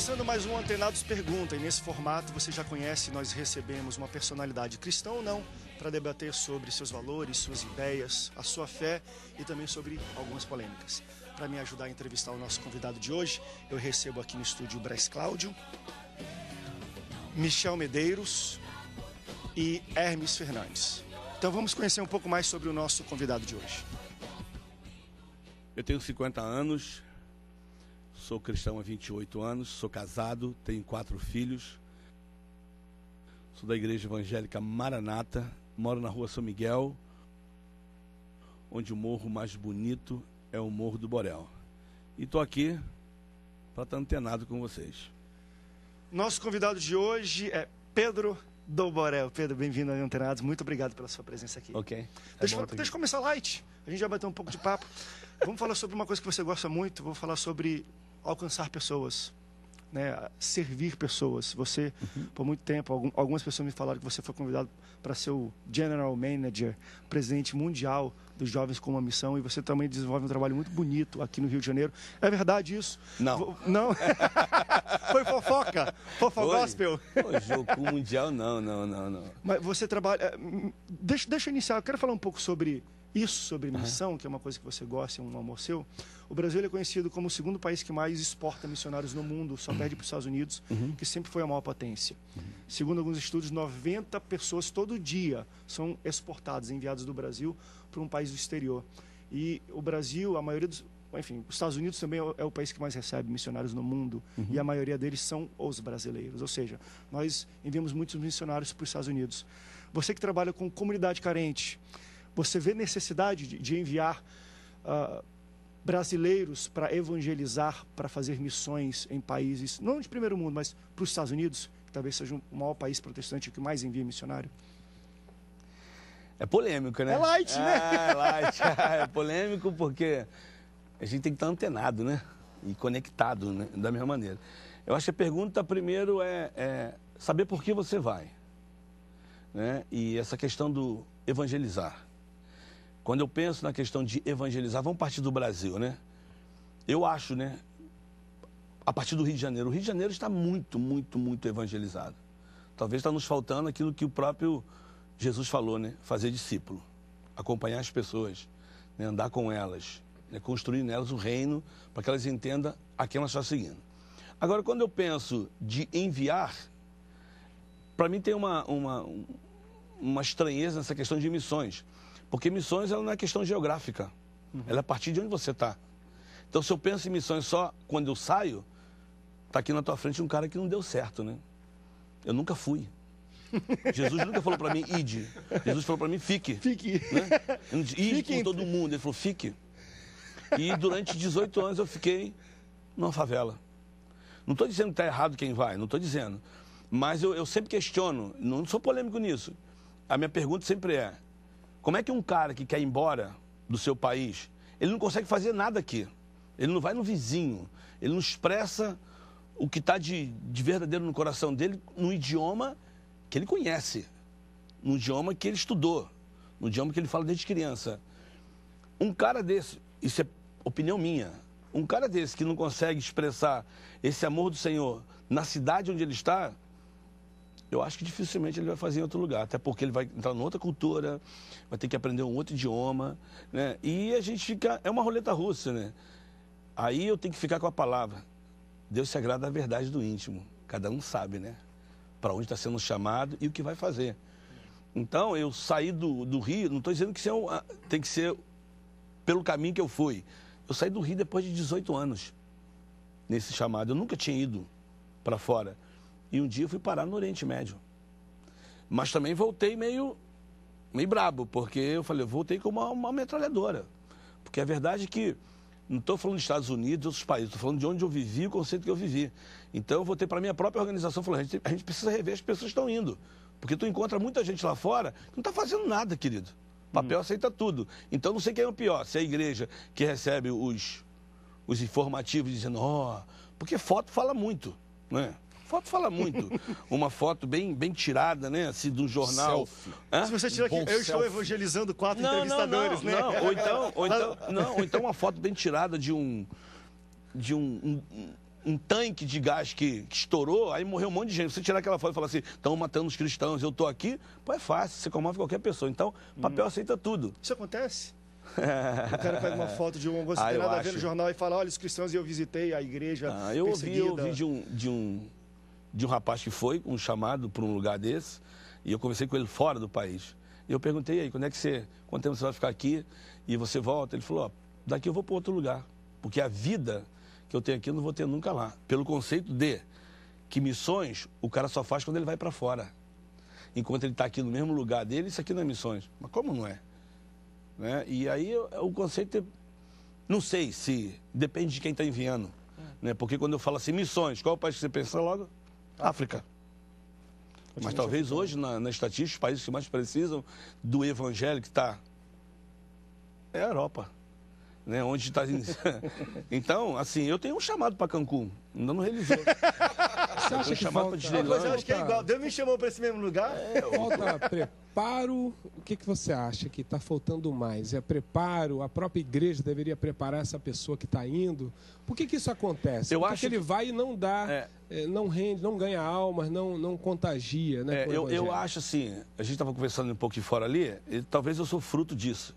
Começando mais um Antenados Pergunta, e nesse formato você já conhece, nós recebemos uma personalidade cristã ou não para debater sobre seus valores, suas ideias, a sua fé e também sobre algumas polêmicas. Para me ajudar a entrevistar o nosso convidado de hoje, eu recebo aqui no estúdio o Braz Cláudio, Michel Medeiros e Hermes Fernandes. Então vamos conhecer um pouco mais sobre o nosso convidado de hoje. Eu tenho 50 anos, sou cristão há 28 anos, sou casado, tenho 4 filhos, sou da Igreja Evangélica Maranata, moro na rua São Miguel, onde o morro mais bonito é o Morro do Borel. E estou aqui para estar antenado com vocês. Nosso convidado de hoje é Pedro do Borel. Pedro, bem-vindo ao Antenados, muito obrigado pela sua presença aqui. Ok. Deixa eu começar light, a gente já bateu um pouco de papo. Vamos falar sobre uma coisa que você gosta muito, vou falar sobre alcançar pessoas, né? Servir pessoas. Você, por muito tempo, algumas pessoas me falaram que você foi convidado para ser o General Manager, presidente mundial dos Jovens com uma Missão, e você também desenvolve um trabalho muito bonito aqui no Rio de Janeiro. É verdade isso? Não. Não? Foi fofoca? Fofa gospel? Jogo mundial, não. Mas você trabalha... Deixa eu iniciar, eu quero falar um pouco sobre isso, sobre missão, que é uma coisa que você gosta, é um amor seu. O Brasil é conhecido como o segundo país que mais exporta missionários no mundo, só perde para os Estados Unidos, que sempre foi a maior potência. Segundo alguns estudos, 90 pessoas todo dia são exportadas, enviadas do Brasil para um país do exterior. E o Brasil, a maioria dos... Enfim, os Estados Unidos também é o país que mais recebe missionários no mundo, e a maioria deles são os brasileiros. Ou seja, nós enviamos muitos missionários para os Estados Unidos. Você que trabalha com comunidade carente, você vê necessidade de enviar brasileiros para evangelizar, para fazer missões em países, não de primeiro mundo, mas para os Estados Unidos, que talvez seja o maior país protestante que mais envia missionário? É polêmico, né? É light, né? É light. É polêmico porque a gente tem que estar antenado, né? E conectado, né? Da mesma maneira. Eu acho que a pergunta primeiro é saber por que você vai, né? E essa questão do evangelizar. Quando eu penso na questão de evangelizar, vamos partir do Brasil, né? Eu acho, né? A partir do Rio de Janeiro. O Rio de Janeiro está muito evangelizado. Talvez está nos faltando aquilo que o próprio Jesus falou, né? Fazer discípulo, acompanhar as pessoas, né? Andar com elas, né? Construir nelas o reino para que elas entendam a quem elas estão seguindo. Agora, quando eu penso de enviar, para mim tem uma estranheza nessa questão de missões. Porque missões ela não é questão geográfica, ela é a partir de onde você está. Então, se eu penso em missões só quando eu saio, está aqui na tua frente um cara que não deu certo, né? Eu nunca fui. Jesus nunca falou para mim, ide. Jesus falou para mim, fique. Fique. Né? Ide com todo mundo. Ele falou, fique. E durante 18 anos eu fiquei numa favela. Não estou dizendo que está errado quem vai, não estou dizendo. Mas eu sempre questiono, não sou polêmico nisso. A minha pergunta sempre é, como é que um cara que quer ir embora do seu país, ele não consegue fazer nada aqui? Ele não vai no vizinho, ele não expressa o que está de verdadeiro no coração dele num idioma que ele conhece, num idioma que ele estudou, num idioma que ele fala desde criança. Um cara desse, isso é opinião minha, um cara desse que não consegue expressar esse amor do Senhor na cidade onde ele está, eu acho que dificilmente ele vai fazer em outro lugar, até porque ele vai entrar em outra cultura, vai ter que aprender um outro idioma, né? E a gente fica, é uma roleta russa, né? Aí eu tenho que ficar com a palavra. Deus se agrada da verdade do íntimo. Cada um sabe, né? Para onde está sendo chamado e o que vai fazer. Então, eu saí do Rio, não estou dizendo que tem que ser pelo caminho que eu fui. Eu saí do Rio depois de 18 anos, nesse chamado. Eu nunca tinha ido para fora. E um dia eu fui parar no Oriente Médio. Mas também voltei meio brabo, porque eu falei, eu voltei com uma metralhadora. Porque a verdade é que, não estou falando dos Estados Unidos, outros países, estou falando de onde eu vivi, o conceito que eu vivi. Então eu voltei para a minha própria organização, falando, a gente precisa rever, as pessoas estão indo. Porque tu encontra muita gente lá fora que não está fazendo nada, querido. Papel aceita tudo. Então não sei quem é o pior, se é a igreja que recebe os informativos dizendo, porque foto fala muito, né? Foto fala muito. Uma foto bem tirada, né? Assim, de um jornal. Se você tirar aqui, eu estou evangelizando 4 entrevistadores, né? Ou então uma foto bem tirada de um um tanque de gás que estourou, aí morreu um monte de gente. Você tirar aquela foto e falar assim, estão matando os cristãos, eu estou aqui, pô, é fácil, você comove qualquer pessoa. Então, papel aceita tudo. Isso acontece? O cara pega uma foto de um você tem nada a ver no jornal e fala, olha, os cristãos, e eu visitei a igreja eu ouvi de um rapaz que foi um chamado para um lugar desse, e eu conversei com ele fora do país. E eu perguntei aí, quanto tempo você vai ficar aqui e você volta? Ele falou, ó, daqui eu vou para outro lugar, porque a vida que eu tenho aqui eu não vou ter nunca lá. Pelo conceito de que missões o cara só faz quando ele vai para fora. Enquanto ele está aqui no mesmo lugar dele, isso aqui não é missões. Mas como não é? Né? E aí o conceito é, não sei se depende de quem está enviando, né? Porque quando eu falo assim, missões, qual é o país que você pensa logo? África. Mas talvez hoje, na estatística, os países que mais precisam do evangelho que está é a Europa, né? Onde está. Então, assim, eu tenho um chamado para Cancún, ainda não realizou. Você acha que falta... Mas eu acho que é igual. Deus me chamou para esse mesmo lugar? Falta preparo. O que você acha que está faltando mais? É preparo? A própria igreja deveria preparar essa pessoa que está indo? Por que isso acontece? Porque ele vai e não dá, não rende, não ganha almas, não contagia, né? Eu acho assim, a gente estava conversando um pouco de fora ali, e talvez eu sou fruto disso.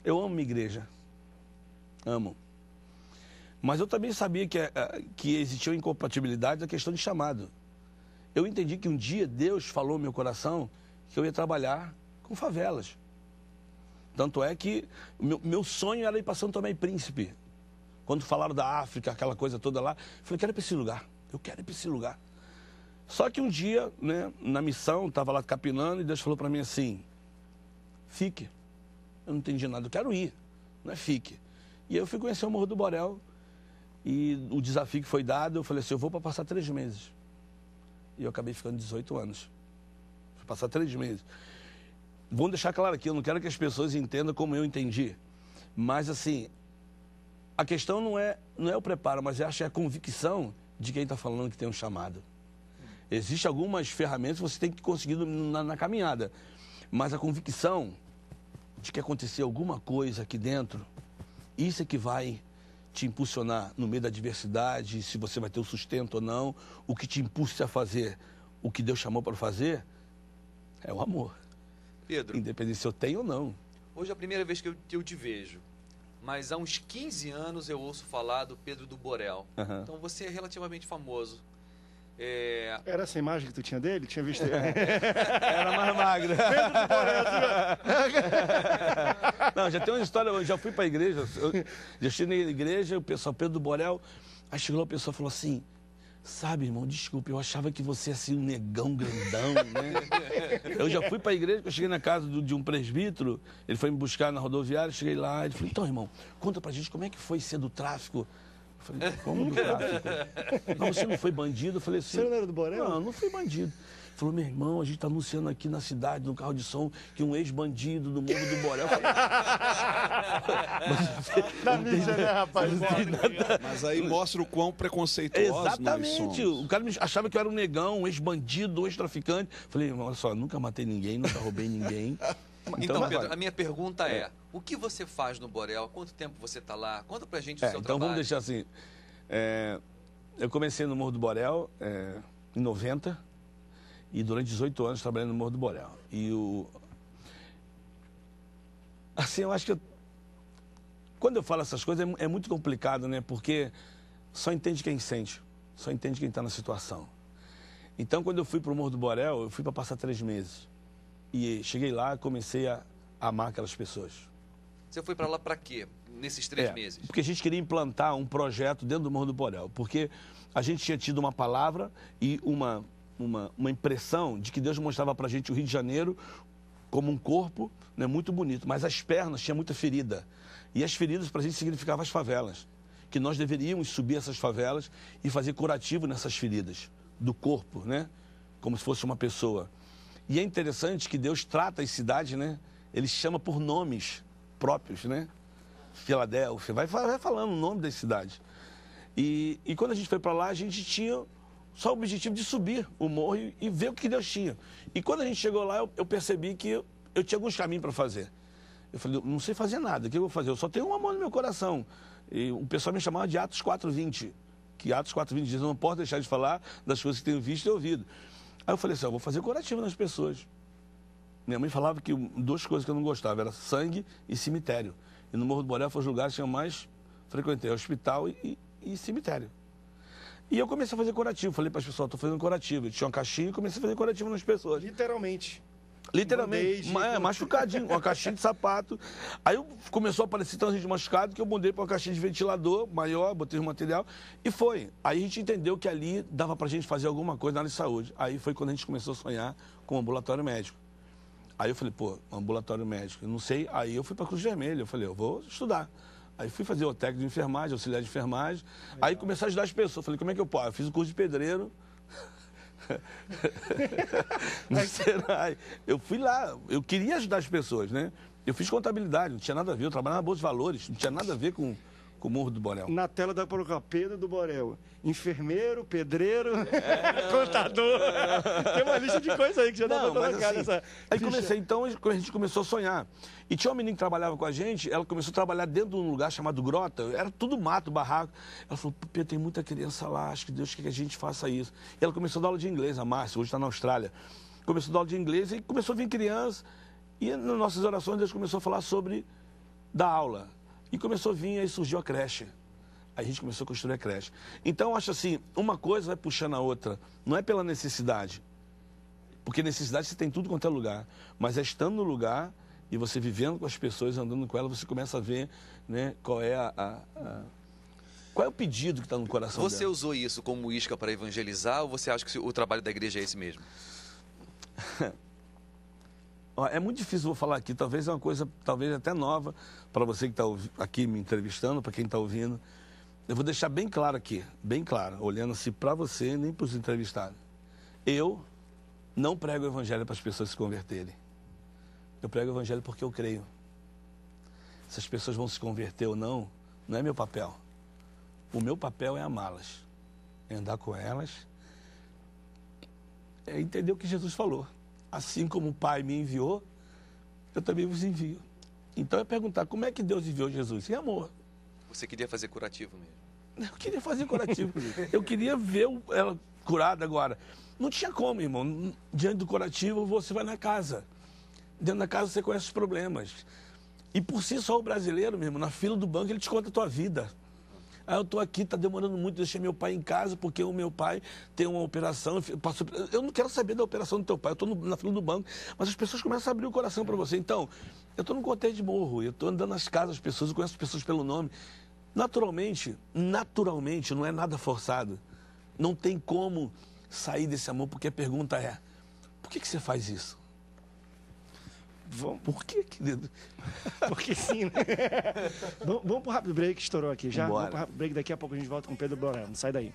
Eu amo minha igreja. Amo. Mas eu também sabia que existia uma incompatibilidade da questão de chamado. Eu entendi que um dia Deus falou no meu coração que eu ia trabalhar com favelas. Tanto é que meu sonho era ir para São Tomé e Príncipe. Quando falaram da África, aquela coisa toda lá, eu falei, eu quero ir para esse lugar. Eu quero ir para esse lugar. Só que um dia, né, na missão, estava lá capinando e Deus falou para mim assim, fique. Eu não entendi nada, eu quero ir, não é fique. E aí eu fui conhecer o Morro do Borel. E o desafio que foi dado, eu falei assim, eu vou para passar 3 meses. E eu acabei ficando 18 anos. Fui passar 3 meses. Vamos deixar claro aqui, eu não quero que as pessoas entendam como eu entendi. Mas assim, a questão não é o preparo, mas acho que é a convicção de quem está falando que tem um chamado. Existem algumas ferramentas que você tem que conseguir na caminhada. Mas a convicção de que acontecer alguma coisa aqui dentro, isso é que vai te impulsionar no meio da adversidade, se você vai ter o sustento ou não, o que te impulsa a fazer o que Deus chamou para fazer, é o amor. Pedro, independente se eu tenho ou não. Hoje é a primeira vez que eu te vejo, mas há uns 15 anos eu ouço falar do Pedro do Borel. Então você é relativamente famoso. Era essa imagem que tu tinha dele? Tinha visto ele? Era mais magra. Pedro do Borel. Não, já tem uma história, eu já fui para a igreja, já estive na igreja, o pessoal, Pedro do Borel, aí chegou lá, o pessoal falou assim, sabe, irmão, desculpa, eu achava que você ia ser um negão grandão, né? Eu já fui para a igreja, eu cheguei na casa de um presbítero, ele foi me buscar na rodoviária, cheguei lá, ele falou, então, irmão, conta pra gente como é que foi ser do tráfico. Eu falei, como do tráfico? Não, você não foi bandido? Eu falei assim, você não era do Borel? Não fui bandido. Ele falou, meu irmão, a gente está anunciando aqui na cidade, no carro de som, que um ex-bandido do Morro do Borel... Na mídia, né, rapaz? Mas aí mostra o quão preconceituosos exatamente. Nós somos. O cara achava que eu era um negão, um ex-bandido, um ex-traficante. Falei, olha só, nunca matei ninguém, nunca roubei ninguém. Então, Pedro, a minha pergunta é, o que você faz no Borel? Há quanto tempo você está lá? Conta pra gente o seu trabalho. Então vamos deixar assim. Eu comecei no Morro do Borel em 90 e durante 18 anos trabalhando no Morro do Borel. E assim, eu acho que quando eu falo essas coisas é muito complicado, né? Porque só entende quem sente, só entende quem está na situação. Então, quando eu fui para o Morro do Borel, eu fui para passar 3 meses. E cheguei lá e comecei a amar aquelas pessoas. Você foi para lá para quê, nesses 3 meses? Porque a gente queria implantar um projeto dentro do Morro do Borel. Porque a gente tinha tido uma palavra e uma impressão de que Deus mostrava para a gente o Rio de Janeiro como um corpo, né, muito bonito. Mas as pernas tinham muita ferida. E as feridas para a gente significavam as favelas. Que nós deveríamos subir essas favelas e fazer curativo nessas feridas do corpo, né? Como se fosse uma pessoa. E é interessante que Deus trata as cidades, né? Ele chama por nomes próprios, né? Filadélfia, vai falando o nome das cidades. E quando a gente foi para lá, a gente tinha só o objetivo de subir o morro e ver o que Deus tinha. E quando a gente chegou lá, eu percebi que eu tinha alguns caminhos para fazer. Eu falei, não sei fazer nada, o que eu vou fazer? Eu só tenho um amor no meu coração. E o pessoal me chamava de Atos 4:20, que Atos 4:20 diz, eu não posso deixar de falar das coisas que tenho visto e ouvido. Aí eu falei assim, eu vou fazer curativo nas pessoas. Minha mãe falava que 2 coisas que eu não gostava, era sangue e cemitério. E no Morro do Borel foi os lugares que eu mais frequentei, hospital e cemitério. E eu comecei a fazer curativo, falei para as pessoas, estou fazendo curativo. Eu tinha uma caixinha e comecei a fazer curativo nas pessoas. Literalmente. Literalmente, machucadinho, uma caixinha de sapato. Aí começou a aparecer tanta gente machucada que eu mudei para uma caixinha de ventilador maior, botei o material e foi. Aí a gente entendeu que ali dava para a gente fazer alguma coisa na área de saúde. Aí foi quando a gente começou a sonhar com o ambulatório médico. Aí eu falei, pô, ambulatório médico, eu não sei. Aí eu fui para a Cruz Vermelha, eu falei, eu vou estudar. Aí fui fazer o técnico de enfermagem, auxiliar de enfermagem. Legal. Aí comecei a ajudar as pessoas. Falei, como é que eu posso? Eu fiz o curso de pedreiro. No Senai. Eu fui lá, eu queria ajudar as pessoas, né? Eu fiz contabilidade, não tinha nada a ver, eu trabalhava na Bolsa de Valores, não tinha nada a ver com o Morro do Borel. Na tela dá para colocar Pedro do Borel. Enfermeiro, pedreiro, contador. Tem uma lista de coisas aí que já dá para colocar nessa Aí comecei, então a gente começou a sonhar. E tinha uma menina que trabalhava com a gente, ela começou a trabalhar dentro de um lugar chamado Grota, era tudo mato, barraco. Ela falou, Pedro, tem muita criança lá, acho que Deus quer que a gente faça isso. E ela começou a dar aula de inglês, a Márcia, hoje está na Austrália. Começou a dar aula de inglês e começou a vir criança. E nas nossas orações Deus começou a falar sobre dar aula. E começou a vir, aí surgiu a creche. Aí a gente começou a construir a creche. Então, eu acho assim, uma coisa vai puxando a outra. Não é pela necessidade. Porque necessidade você tem tudo quanto é lugar. Mas é estando no lugar e você vivendo com as pessoas, andando com elas, você começa a ver, né, qual é qual é o pedido que está no coração dela. Você usou isso como isca para evangelizar ou você acha que o trabalho da igreja é esse mesmo? É muito difícil, vou falar aqui, talvez é uma coisa, talvez até nova para você que está aqui me entrevistando, para quem está ouvindo. Eu vou deixar bem claro aqui, bem claro, olhando assim para você, nem para os entrevistados. Eu não prego o evangelho para as pessoas se converterem. Eu prego o evangelho porque eu creio. Se as pessoas vão se converter ou não, não é meu papel. O meu papel é amá-las, é andar com elas, é entender o que Jesus falou. Assim como o Pai me enviou, eu também vos envio. Então é perguntar, como é que Deus enviou Jesus? Em amor. Você queria fazer curativo mesmo? Eu queria fazer curativo. Eu queria ver ela curada agora. Não tinha como, irmão. Diante do curativo, você vai na casa. Dentro da casa você conhece os problemas. E por si só o brasileiro, mesmo, na fila do banco, ele te conta a tua vida. Ah, eu estou aqui, está demorando muito, deixei meu pai em casa porque o meu pai tem uma operação. Eu não quero saber da operação do teu pai, eu estou na fila do banco. Mas as pessoas começam a abrir o coração para você. Então, eu estou no cotejo de morro, eu estou andando nas casas das pessoas, eu conheço as pessoas pelo nome. Naturalmente, não é nada forçado. Não tem como sair desse amor, porque a pergunta é, por que você faz isso? Por que, querido? Porque sim, né? Vamos pro rápido break, estourou aqui já. Vamos pro rápido break, daqui a pouco a gente volta com o Pedro Borel. Não sai daí.